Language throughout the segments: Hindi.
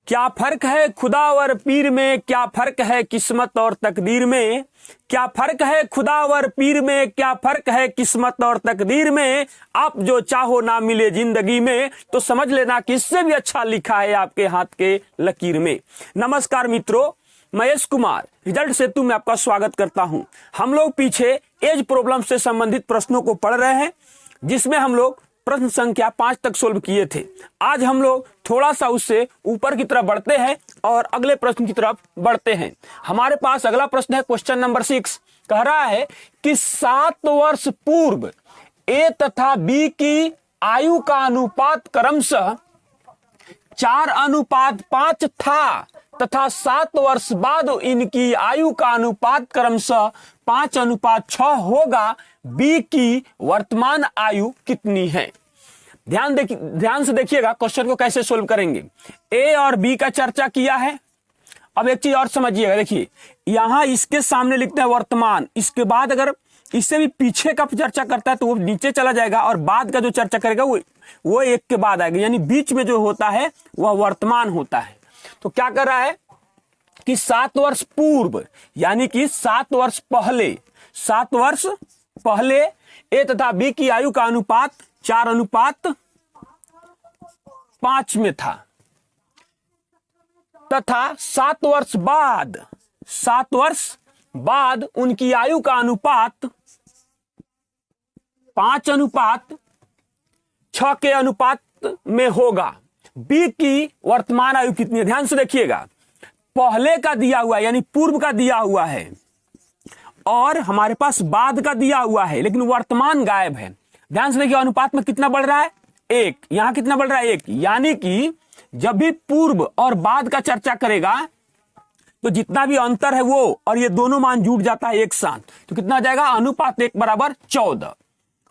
क्या फर्क है खुदा और पीर में, क्या फर्क है किस्मत और तकदीर में, क्या फर्क है खुदा और पीर में, क्या फर्क है किस्मत और तकदीर में। आप जो चाहो ना मिले जिंदगी में, तो समझ लेना कि इससे भी अच्छा लिखा है आपके हाथ के लकीर में। नमस्कार मित्रों, महेश कुमार रिजल्ट सेतु में आपका स्वागत करता हूं। हम लोग पीछे एज प्रॉब्लम से संबंधित प्रश्नों को पढ़ रहे हैं, जिसमें हम लोग प्रश्न संख्या 5 तक सोल्व किए थे। आज हम लोग थोड़ा सा उससे ऊपर की तरफ बढ़ते हैं और अगले प्रश्न की तरफ बढ़ते हैं। हमारे पास अगला प्रश्न है क्वेश्चन नंबर 6। कह रहा है कि 7 वर्ष पूर्व ए तथा बी की आयु का अनुपात क्रमशः 4:5 था तथा 7 वर्ष बाद इनकी आयु का अनुपात क्रमशः 5:6 होगा। बी की वर्तमान आयु कितनी है। ध्यान से देखिएगा क्वेश्चन को कैसे सोल्व करेंगे। ए और बी का चर्चा किया है। अब एक चीज और समझिएगा, देखिए यहां इसके सामने लिखते हैं वर्तमान, इसके बाद अगर इससे भी पीछे का चर्चा करता है तो वो नीचे चला जाएगा और बाद का जो चर्चा करेगा वो एक के बाद आएगा, यानी बीच में जो होता है वह वर्तमान होता है। तो क्या कर रहा है कि 7 वर्ष पूर्व यानी कि 7 वर्ष पहले, 7 वर्ष पहले ए तथा बी की आयु का अनुपात 4:5 में था तथा 7 वर्ष बाद उनकी आयु का अनुपात 5:6 के अनुपात में होगा। बी की वर्तमान आयु कितनी है। ध्यान से देखिएगा, पहले का दिया हुआ है यानी पूर्व का दिया हुआ है और हमारे पास बाद का दिया हुआ है, लेकिन वर्तमान गायब है। ध्यान से देखिए, अनुपात में कितना बढ़ रहा है 1, यहां कितना बढ़ रहा है 1, यानी कि जब भी पूर्व और बाद का चर्चा करेगा तो जितना भी अंतर है वो और ये दोनों मान जुड़ जाता है एक साथ, तो कितना जाएगा अनुपात 1 = 14।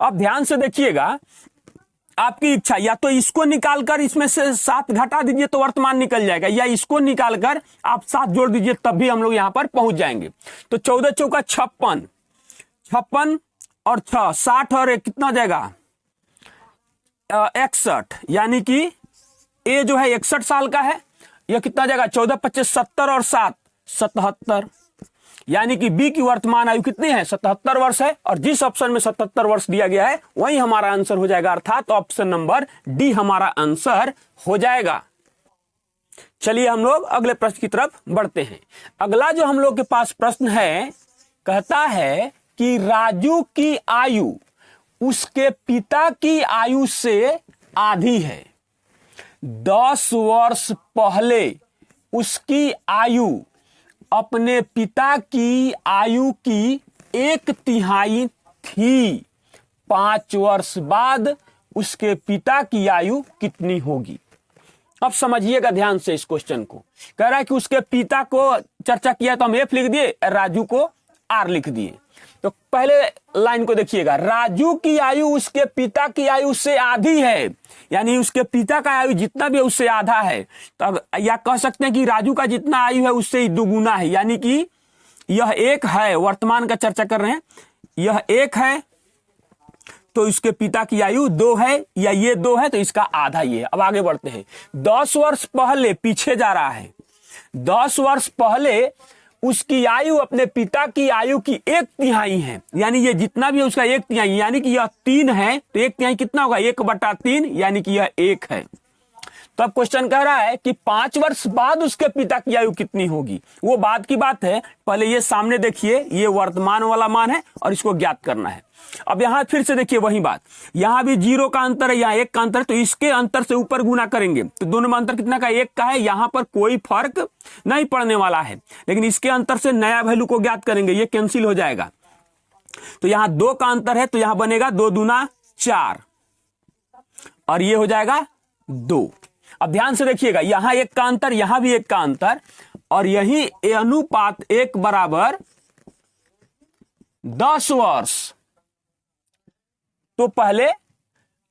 अब ध्यान से देखिएगा, आपकी इच्छा, या तो इसको निकालकर इसमें से 7 घटा दीजिए तो वर्तमान निकल जाएगा, या इसको निकालकर आप 7 जोड़ दीजिए तब भी हम लोग यहां पर पहुंच जाएंगे। तो 14 चौका 56, 56 और 6 60 और 1 कितना जाएगा 61, यानी कि ए जो है 61 साल का है। यह कितना जाएगा 14 25 70 और 7 77, यानी कि बी की वर्तमान आयु कितनी है 77 वर्ष है। और जिस ऑप्शन में 77 वर्ष दिया गया है वही हमारा आंसर हो जाएगा, अर्थात ऑप्शन नंबर डी हमारा आंसर हो जाएगा। चलिए हम लोग अगले प्रश्न की तरफ बढ़ते हैं। अगला जो हम लोग के पास प्रश्न है, कहता है कि राजू की आयु उसके पिता की आयु से आधी है। 10 वर्ष पहले उसकी आयु अपने पिता की आयु की 1/3 थी। 5 वर्ष बाद उसके पिता की आयु कितनी होगी। अब समझिएगा ध्यान से इस क्वेश्चन को। कह रहा है कि उसके पिता को चर्चा किया तो हम एफ लिख दिए, राजू को आर लिख दिए। तो पहले लाइन को देखिएगा, राजू की आयु उसके पिता की आयु से आधी है, यानी उसके पिता का आयु जितना भी है उससे आधा है। तब या कह सकते हैं कि राजू का जितना आयु है उससे ही दुगुना है, यानी कि यह 1 है, वर्तमान का चर्चा कर रहे हैं, यह 1 है तो इसके पिता की आयु 2 है, या ये 2 है तो इसका आधा ये है। अब आगे बढ़ते हैं। 10 वर्ष पहले, पीछे जा रहा है, 10 वर्ष पहले उसकी आयु अपने पिता की आयु की 1/3 है, यानी ये जितना भी है उसका 1/3, यानी कि यह 3 है तो 1/3 कितना होगा 1/3, यानी कि यह 1 है। तो अब क्वेश्चन कह रहा है कि 5 वर्ष बाद उसके पिता की आयु कितनी होगी। वो बाद की बात है, पहले ये सामने देखिए, ये वर्तमान वाला मान है और इसको ज्ञात करना है। अब यहां फिर से देखिए वही बात, यहां भी 0 का अंतर है, यहां 1 का अंतर है, तो इसके अंतर से ऊपर गुना करेंगे तो दोनों में अंतर कितना का 1 का है। यहां पर कोई फर्क नहीं पड़ने वाला है, लेकिन इसके अंतर से नया वैल्यू को ज्ञात करेंगे, ये कैंसिल हो जाएगा। तो यहां 2 का अंतर है तो यहां बनेगा 2 दूना 4 और ये हो जाएगा 2। अब ध्यान से देखिएगा, यहां 1 का अंतर, यहां भी 1 का अंतर, और यही अनुपात 1 = 10 वर्ष। तो पहले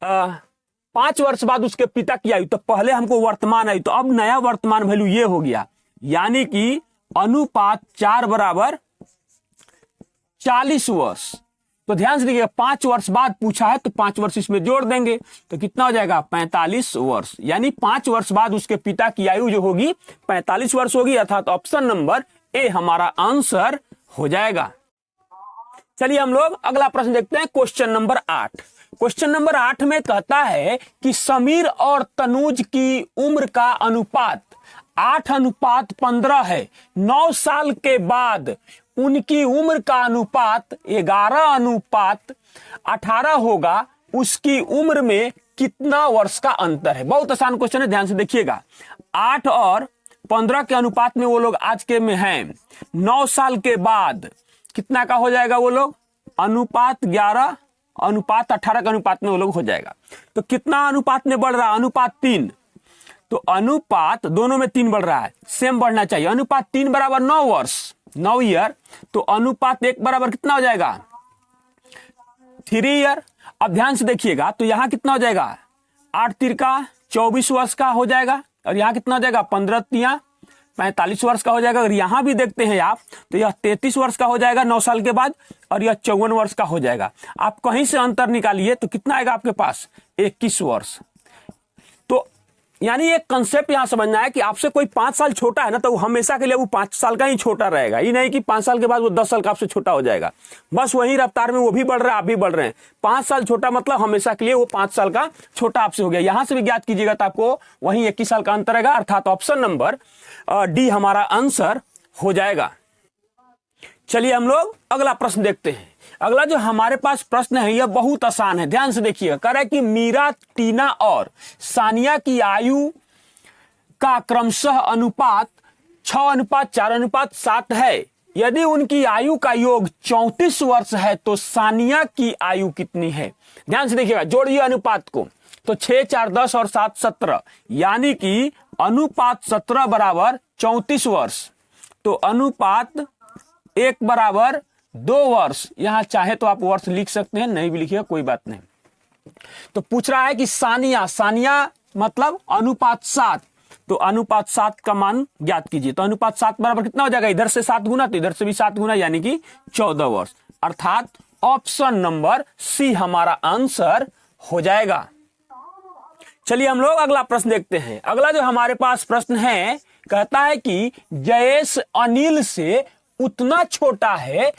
5 वर्ष बाद उसके पिता की आयु, तो पहले हमको वर्तमान आयु, तो अब नया वर्तमान वैल्यू ये हो गया, यानी कि अनुपात 4 = 40 वर्ष। तो ध्यान से देखिएगा 5 वर्ष बाद पूछा है तो 5 वर्ष इसमें जोड़ देंगे तो कितना हो जाएगा 45 वर्ष, यानी 5 वर्ष बाद उसके पिता की आयु जो होगी 45 वर्ष होगी, अर्थात ऑप्शन नंबर ए हमारा आंसर हो जाएगा। चलिए हम लोग अगला प्रश्न देखते हैं, क्वेश्चन नंबर 8। क्वेश्चन नंबर 8 में कहता है कि समीर और तनुज की उम्र का अनुपात 8:15 है। 9 साल के बाद उनकी उम्र का अनुपात 11:18 होगा। उसकी उम्र में कितना वर्ष का अंतर है? बहुत आसान क्वेश्चन है, ध्यान से देखिएगा। 8 और 15 के अनुपात में वो लोग आज के में हैं। 9 साल के बाद कितना का हो जाएगा वो लोग? अनुपात 11 अनुपात 18 के अनुपात में वो लोग हो जाएगा। तो कितना अनुपात में बढ़ रहा है? अनुपात 3। तो अनुपात दोनों में 3 बढ़ रहा है, सेम बढ़ना चाहिए। अनुपात 3 बराबर 9 वर्ष, 9 ईयर। तो अनुपात 1 बराबर कितना हो जाएगा? 3 ईयर। अब ध्यान से देखिएगा तो यहां कितना हो जाएगा? 8 तिरका 24 वर्ष का हो जाएगा, और यहां कितना हो जाएगा? 15 तिया 45 वर्ष का हो जाएगा। अगर यहां भी देखते हैं आप तो यह 33 वर्ष का हो जाएगा 9 साल के बाद, और यह 54 वर्ष का हो जाएगा। आप कहीं से अंतर निकालिए तो कितना आएगा आपके पास? 21 वर्ष। तो यानी एक कंसेप्ट यहां समझना है कि आपसे कोई 5 साल छोटा है ना, तो वो हमेशा के लिए वो 5 साल का ही छोटा रहेगा। ये नहीं कि 5 साल के बाद वो 10 साल का आपसे छोटा हो जाएगा। बस वही रफ्तार में वो भी बढ़ रहा है, आप भी बढ़ रहे हैं। 5 साल छोटा मतलब हमेशा के लिए वो 5 साल का छोटा आपसे हो गया। यहां से भी ज्ञात कीजिएगा तो आपको वही 21 साल का अंतर रहेगा, अर्थात ऑप्शन नंबर डी हमारा आंसर हो जाएगा। चलिए हम लोग अगला प्रश्न देखते हैं। अगला जो हमारे पास प्रश्न है यह बहुत आसान है, ध्यान से देखिएगा। कह रहा है कि मीरा, टीना और सानिया की आयु का क्रमशः अनुपात 6:4:7 है। यदि उनकी आयु का योग 34 वर्ष है तो सानिया की आयु कितनी है? ध्यान से देखिएगा, जोड़िए अनुपात को। तो 6, 4, 10 और 7, 17, यानी कि अनुपात 17 बराबर 34 वर्ष। तो अनुपात 1 बराबर 2 वर्ष। यहां चाहे तो आप वर्ष लिख सकते हैं, नहीं भी लिखिएगा कोई बात नहीं। तो पूछ रहा है कि सानिया, सानिया मतलब अनुपात 7, तो अनुपात 7 का मान ज्ञात कीजिए। तो अनुपात 7 बराबर कितना हो जाएगा? इधर से 7 गुना तो इधर से भी 7 गुना, यानी कि 14 वर्ष, अर्थात ऑप्शन नंबर सी हमारा आंसर हो जाएगा। चलिए हम लोग अगला प्रश्न देखते हैं। अगला जो हमारे पास प्रश्न है कहता है कि जयेश अनिल से उतना छोटा है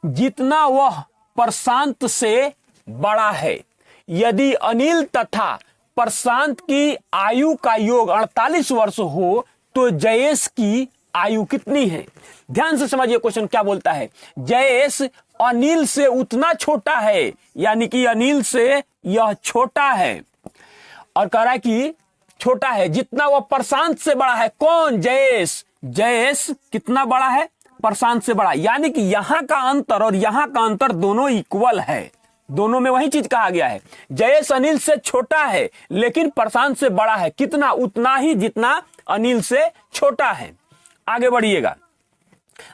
जितना वह प्रशांत से बड़ा है। यदि अनिल तथा प्रशांत की आयु का योग 48 वर्ष हो तो जयेश की आयु कितनी है? ध्यान से समझिए क्वेश्चन क्या बोलता है। जयेश अनिल से उतना छोटा है, यानी कि अनिल से यह छोटा है, और कह रहा है कि छोटा है जितना वह प्रशांत से बड़ा है। कौन? जयेश। जयेश कितना बड़ा है? प्रशांत से बड़ा, यानी कि यहां का अंतर और यहां का अंतर दोनों इक्वल है। दोनों में वही चीज कहा गया है। जयेश अनिल से छोटा है लेकिन प्रशांत से बड़ा है। कितना? उतना ही जितना अनिल से छोटा है। आगे बढ़िएगा।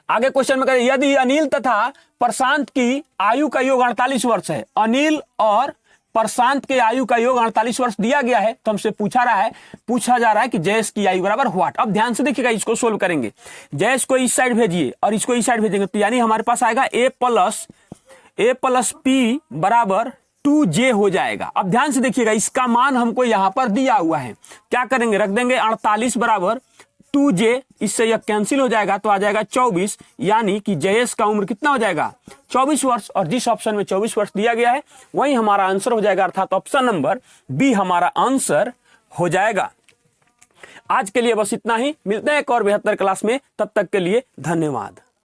आगे क्वेश्चन में करें, यदि अनिल तथा प्रशांत की आयु का योग 48 वर्ष है, अनिल और प्रशांत के आयु का योग 48 वर्ष दिया गया है, तो हमसे पूछा जा रहा है कि जयेश की आयु बराबर व्हाट। अब ध्यान से देखिएगा, इसको सोल्व करेंगे। जयेश को इस साइड भेजिए और इसको इस साइड भेजेंगे, तो यानी हमारे पास आएगा a प्लस p बराबर 2j हो जाएगा। अब ध्यान से देखिएगा, इसका मान हमको यहां पर दिया हुआ है। क्या करेंगे? रख देंगे 48 बराबर 2j, इससे यह कैंसिल हो जाएगा तो आ जाएगा 24, यानी कि जयेश का उम्र कितना हो जाएगा? 24 वर्ष। और जिस ऑप्शन में 24 वर्ष दिया गया है वही हमारा आंसर हो जाएगा, अर्थात ऑप्शन नंबर बी हमारा आंसर हो जाएगा। आज के लिए बस इतना ही, मिलते हैं एक और बेहतर क्लास में, तब तक के लिए धन्यवाद।